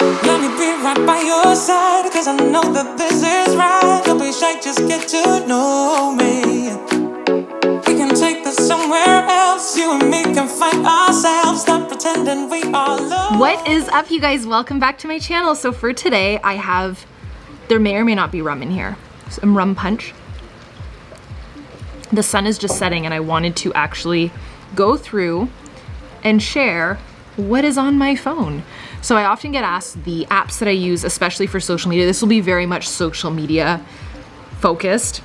Let me be right by your side, cause I know that this is right. Don't be shy, just get to know me. We can take this somewhere else. You and me can find ourselves. Stop pretending we are alone. What is up, you guys? Welcome back to my channel. So for today, I have, there may or may not be rum in here, some rum punch. The sun is just setting and I wanted to actually go through and share what is on my phone. So I often get asked the apps that I use, especially for social media. This will be very much social media focused.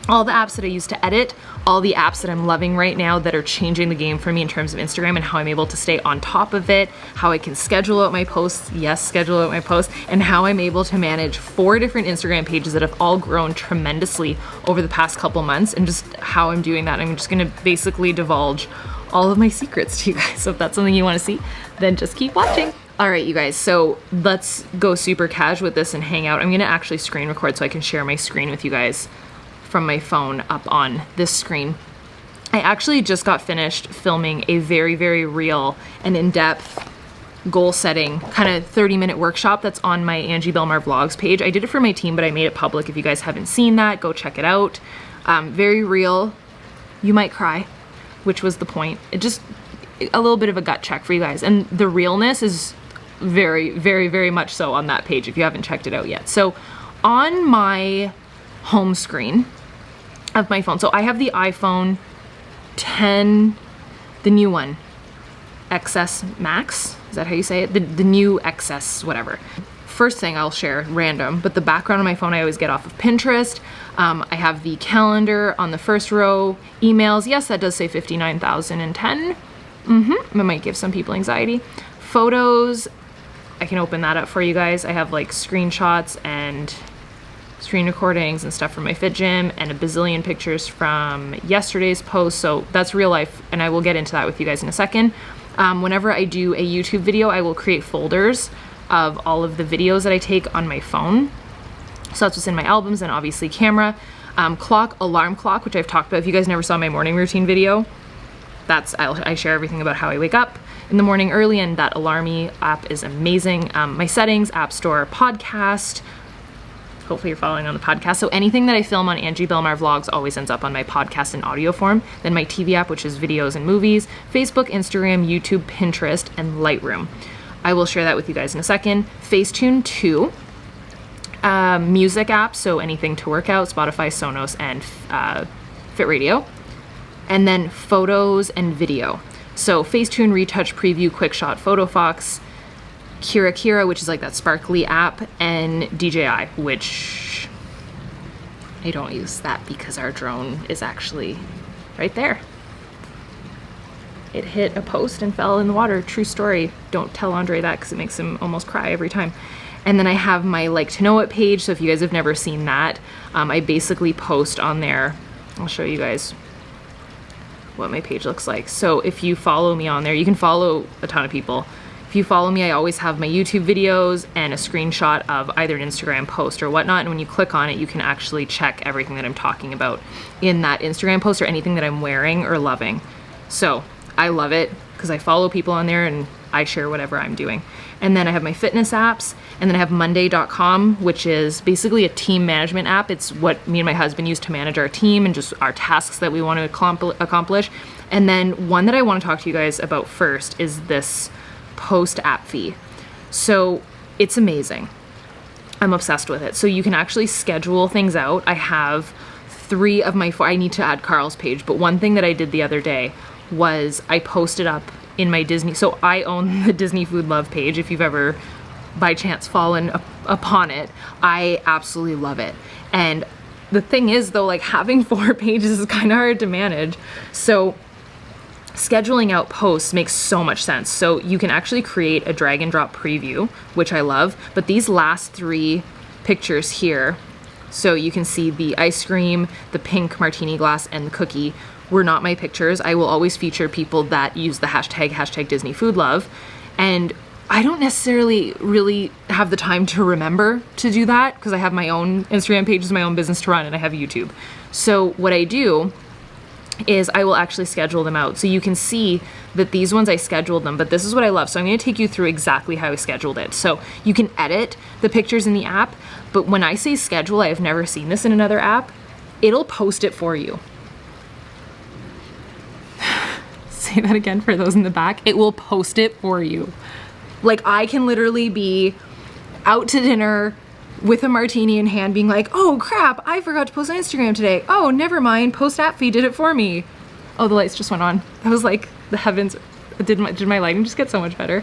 All the apps that I use to edit, all the apps that I'm loving right now that are changing the game for me in terms of Instagram and how I'm able to stay on top of it, how I can schedule out my posts, yes, schedule out my posts, and how I'm able to manage 4 different Instagram pages that have all grown tremendously over the past couple months, and just how I'm doing that. I'm just gonna basically divulge all of my secrets to you guys. So if that's something you wanna see, then just keep watching. All right, you guys, so let's go super cash with this and hang out. I'm gonna actually screen record so I can share my screen with you guys from my phone up on this screen. I actually just got finished filming a very, very real and in-depth goal setting kind of 30-minute workshop that's on my Angie Bellemare vlogs page. I did it for my team, but I made it public. If you guys haven't seen that, go check it out. Very real. You might cry, which was the point. It just a little bit of a gut check for you guys. And the realness is very, very, very much so on that page if you haven't checked it out yet. So on my home screen of my phone, so I have the iPhone 10, the new one, XS Max, is that how you say it? The new XS, whatever. First thing I'll share, random, but the background on my phone I always get off of Pinterest. I have the calendar on the first row, emails, yes, that does say 59,010. It might give some people anxiety. Photos, I can open that up for you guys. I have like screenshots and screen recordings and stuff from my fit gym and a bazillion pictures from yesterday's post. So that's real life, and I will get into that with you guys in a second. Whenever I do a YouTube video, I will create folders of all of the videos that I take on my phone. So that's what's in my albums, and obviously camera. Clock, alarm clock, which I've talked about. If you guys never saw my morning routine video, I share everything about how I wake up in the morning early, and that Alarmy app is amazing. My settings, App Store, podcast. Hopefully you're following on the podcast. So anything that I film on Angie Bellemare vlogs always ends up on my podcast in audio form. Then my TV app, which is videos and movies, Facebook, Instagram, YouTube, Pinterest, and Lightroom. I will share that with you guys in a second. Facetune 2. Music app, so anything to work out, Spotify, Sonos, and Fit Radio. And then photos and video. So Facetune, Retouch, Preview, Quickshot, PhotoFox, Kira, which is like that sparkly app, and DJI, which I don't use that because our drone is actually right there. It hit a post and fell in the water. True story. Don't tell Andre that because it makes him almost cry every time. And then I have my Like to Know It page. So if you guys have never seen that, I basically post on there. I'll show you guys what my page looks like. So if you follow me on there, you can follow a ton of people. If you follow me, I always have my YouTube videos and a screenshot of either an Instagram post or whatnot. And when you click on it, you can actually check everything that I'm talking about in that Instagram post or anything that I'm wearing or loving. So I love it because I follow people on there and I share whatever I'm doing. And then I have my fitness apps, and then I have Monday.com, which is basically a team management app. It's what me and my husband use to manage our team and just our tasks that we want to accomplish. And then one that I want to talk to you guys about first is this Post app fee. So it's amazing. I'm obsessed with it. So you can actually schedule things out. I have 3 of my 4. I need to add Carl's page, but one thing that I did the other day was I posted up in my Disney. So I own the Disney Food Love page. If you've ever by chance fallen upon it, I absolutely love it. And the thing is though, like having 4 pages is kind of hard to manage. So scheduling out posts makes so much sense. So you can actually create a drag and drop preview, which I love, but these last 3 pictures here, so you can see the ice cream, the pink martini glass, and the cookie, were not my pictures. I will always feature people that use the hashtag Disney Food Love. And I don't necessarily really have the time to remember to do that because I have my own Instagram pages, my own business to run, and I have YouTube. So what I do is I will actually schedule them out. So you can see that these ones I scheduled them, but this is what I love. So I'm going to take you through exactly how I scheduled it. So you can edit the pictures in the app, but when I say schedule, I have never seen this in another app. It'll post it for you. Say that again for those in the back. It will post it for you. Like, I can literally be out to dinner with a martini in hand being like, oh crap, I forgot to post on Instagram today. Oh, never mind, post app feed did it for me. Oh, the lights just went on. That was like the heavens. Did my lighting just get so much better?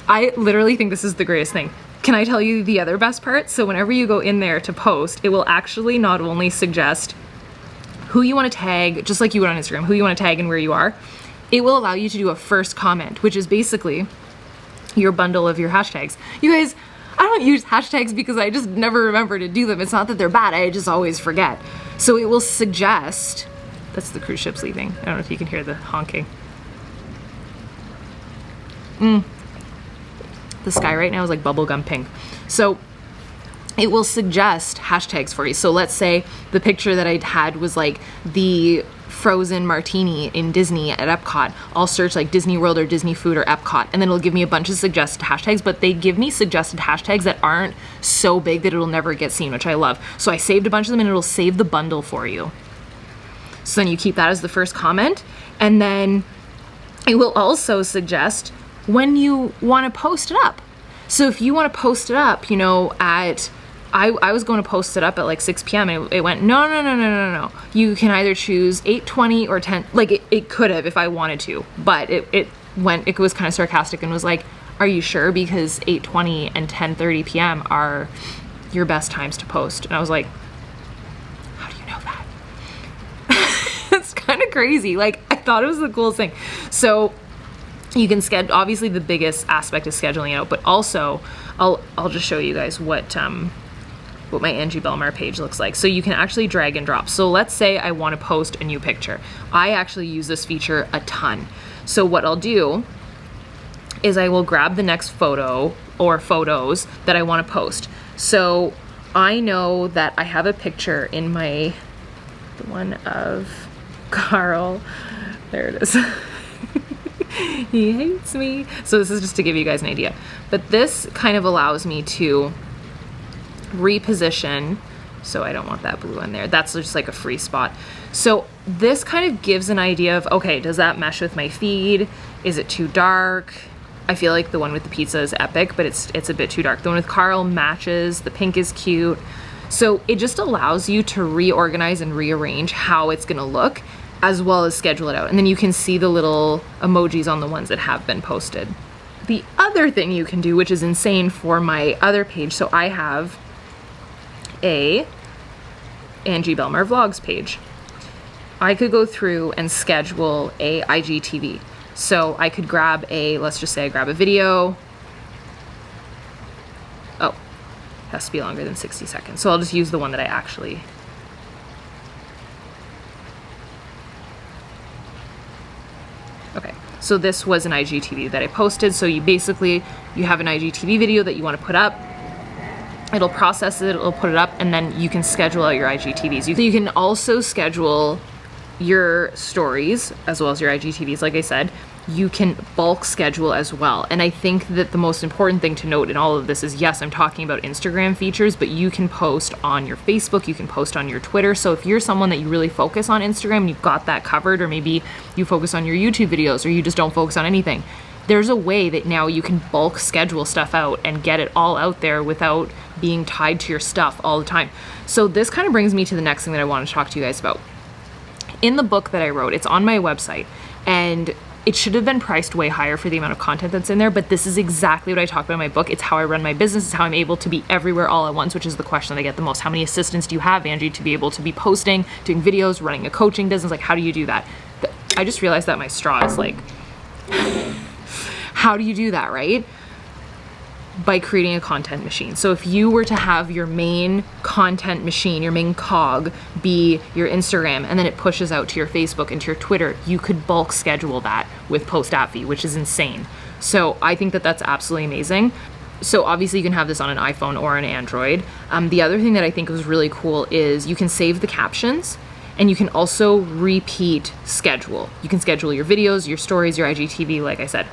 I literally think this is the greatest thing. Can I tell you the other best part? So whenever you go in there to post, it will actually not only suggest who you want to tag, just like you would on Instagram, who you want to tag and where you are, it will allow you to do a first comment, which is basically your bundle of your hashtags. You guys, I don't use hashtags because I just never remember to do them. It's not that they're bad, I just always forget. So it will suggest, that's the cruise ship's leaving. I don't know if you can hear the honking. The sky right now is like bubblegum pink. So it will suggest hashtags for you. So let's say the picture that I had was like the frozen martini in Disney at Epcot. I'll search like Disney World or Disney food or Epcot, and then it'll give me a bunch of suggested hashtags, but they give me suggested hashtags that aren't so big that it'll never get seen, which I love. So I saved a bunch of them and it'll save the bundle for you. So then you keep that as the first comment, and then it will also suggest when you want to post it up. So if you want to post it up, you know, at I was going to post it up at like 6 p.m. and it went, no. You can either choose 8:20 or 10. Like it could have if I wanted to, but it was kind of sarcastic and was like, are you sure? Because 8:20 and 10:30 p.m. are your best times to post. And I was like, how do you know that? It's kind of crazy. Like, I thought it was the coolest thing. So you can schedule, obviously the biggest aspect is scheduling it out, but also I'll just show you guys what my Angie Bellemare page looks like. So you can actually drag and drop. So let's say I want to post a new picture. I actually use this feature a ton. So what I'll do is I will grab the next photo or photos that I want to post. So I know that I have a picture in the one of Carl. There it is. He hates me. So this is just to give you guys an idea. But this kind of allows me to reposition. So I don't want that blue in there. That's just like a free spot. So this kind of gives an idea of, okay, does that mesh with my feed? Is it too dark? I feel like the one with the pizza is epic, but it's a bit too dark. The one with Carl matches, the pink is cute. So it just allows you to reorganize and rearrange how it's gonna look, as well as schedule it out. And then you can see the little emojis on the ones that have been posted. The other thing you can do, which is insane for my other page, so I have a Angie Bellemare Vlogs page. I could go through and schedule a IGTV. So I could grab let's just say I grab a video. Oh, it has to be longer than 60 seconds. So I'll just use the one that I actually. Okay, so this was an IGTV that I posted. So you have an IGTV video that you want to put up. It'll process it, it'll put it up, and then you can schedule out your IGTVs. You can also schedule your stories as well as your IGTVs. Like I said, you can bulk schedule as well. And I think that the most important thing to note in all of this is, yes, I'm talking about Instagram features, but you can post on your Facebook, you can post on your Twitter. So if you're someone that you really focus on Instagram and you've got that covered, or maybe you focus on your YouTube videos, or you just don't focus on anything, there's a way that now you can bulk schedule stuff out and get it all out there without being tied to your stuff all the time. So this kind of brings me to the next thing that I want to talk to you guys about. In the book that I wrote, it's on my website, and it should have been priced way higher for the amount of content that's in there, but this is exactly what I talk about in my book. It's how I run my business. It's how I'm able to be everywhere all at once, which is the question that I get the most. How many assistants do you have, Angie, to be able to be posting, doing videos, running a coaching business? Like, how do you do that? I just realized that my straw is like, how do you do that, right? By creating a content machine. So if you were to have your main content machine, your main cog be your Instagram, and then it pushes out to your Facebook and to your Twitter, you could bulk schedule that with post app fee, which is insane. So I think that that's absolutely amazing. So obviously you can have this on an iPhone or an Android. The other thing that I think was really cool is you can save the captions, And you can also repeat schedule. You can schedule your videos, your stories, your IGTV, like I said,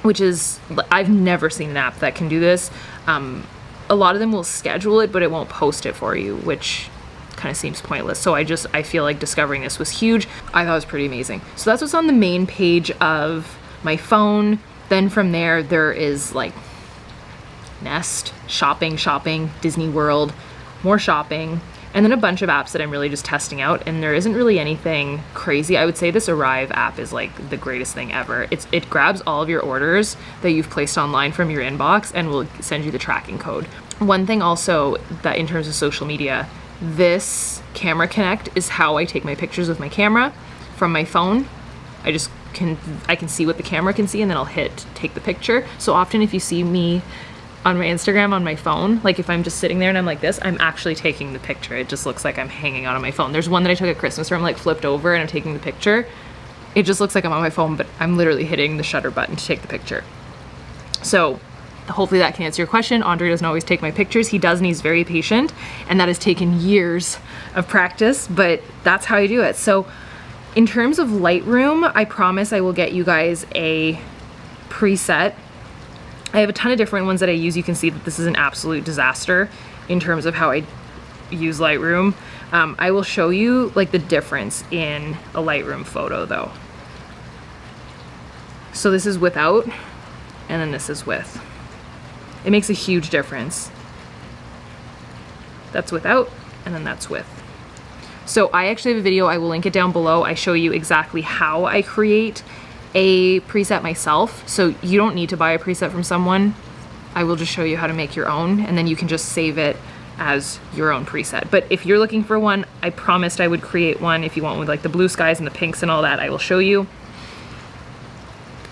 which is, I've never seen an app that can do this. A lot of them will schedule it, but it won't post it for you, which kind of seems pointless. So I feel like discovering this was huge. I thought it was pretty amazing. So that's what's on the main page of my phone. Then from there, there is like Nest, shopping, Disney World, more shopping, and then a bunch of apps that I'm really just testing out, and there isn't really anything crazy. I would say this Arrive app is like the greatest thing ever. It grabs all of your orders that you've placed online from your inbox and will send you the tracking code. One thing also that in terms of social media, this Camera Connect is how I take my pictures with my camera from my phone. I can see what the camera can see, and then I'll hit take the picture. So often if you see me on my Instagram on my phone, like if I'm just sitting there and I'm like this, I'm actually taking the picture. It just looks like I'm hanging out on my phone. There's one that I took at Christmas where I'm like flipped over and I'm taking the picture. It just looks like I'm on my phone, but I'm literally hitting the shutter button to take the picture. So hopefully that can answer your question. Andre doesn't always take my pictures. He does, and he's very patient, and that has taken years of practice, but that's how I do it. So in terms of Lightroom, I promise I will get you guys a preset. I have a ton of different ones that I use. You can see that this is an absolute disaster in terms of how I use Lightroom. I will show you like the difference in a Lightroom photo though. So this is without, and then this is with. It makes a huge difference. That's without, and then that's with. So I actually have a video, I will link it down below. I show you exactly how I create a preset myself. So you don't need to buy a preset from someone. I will just show you how to make your own, and then you can just save it as your own preset. But if you're looking for one, I promised I would create one. If you want with like the blue skies and the pinks and all that, I will show you.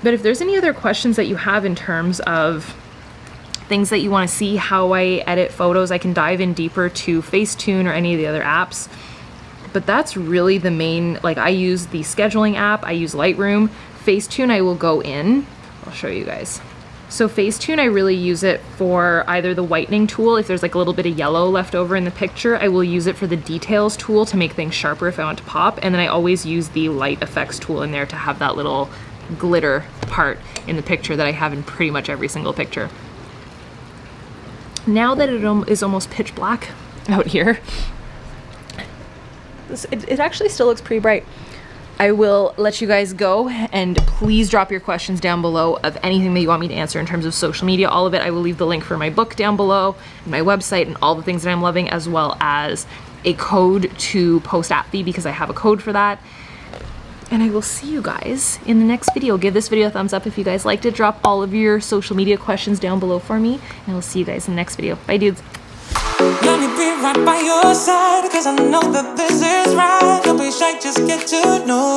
But if there's any other questions that you have in terms of things that you want to see how I edit photos, I can dive in deeper to Facetune or any of the other apps. But that's really the main, like I use the scheduling app, I use Lightroom. Facetune I will go in, I'll show you guys. So Facetune, I really use it for either the whitening tool, if there's like a little bit of yellow left over in the picture, I will use it for the details tool to make things sharper if I want to pop, and then I always use the light effects tool in there to have that little glitter part in the picture that I have in pretty much every single picture. Now that it is almost pitch black out here, it actually still looks pretty bright. I will let you guys go, and please drop your questions down below of anything that you want me to answer in terms of social media, all of it. I will leave the link for my book down below, and my website, and all the things that I'm loving, as well as a code to post app fee because I have a code for that. And I will see you guys in the next video. Give this video a thumbs up if you guys liked it. Drop all of your social media questions down below for me, and I will see you guys in the next video. Bye, dudes. Let me be right by your side, cause I know that this is right. Don't be shy, just get to know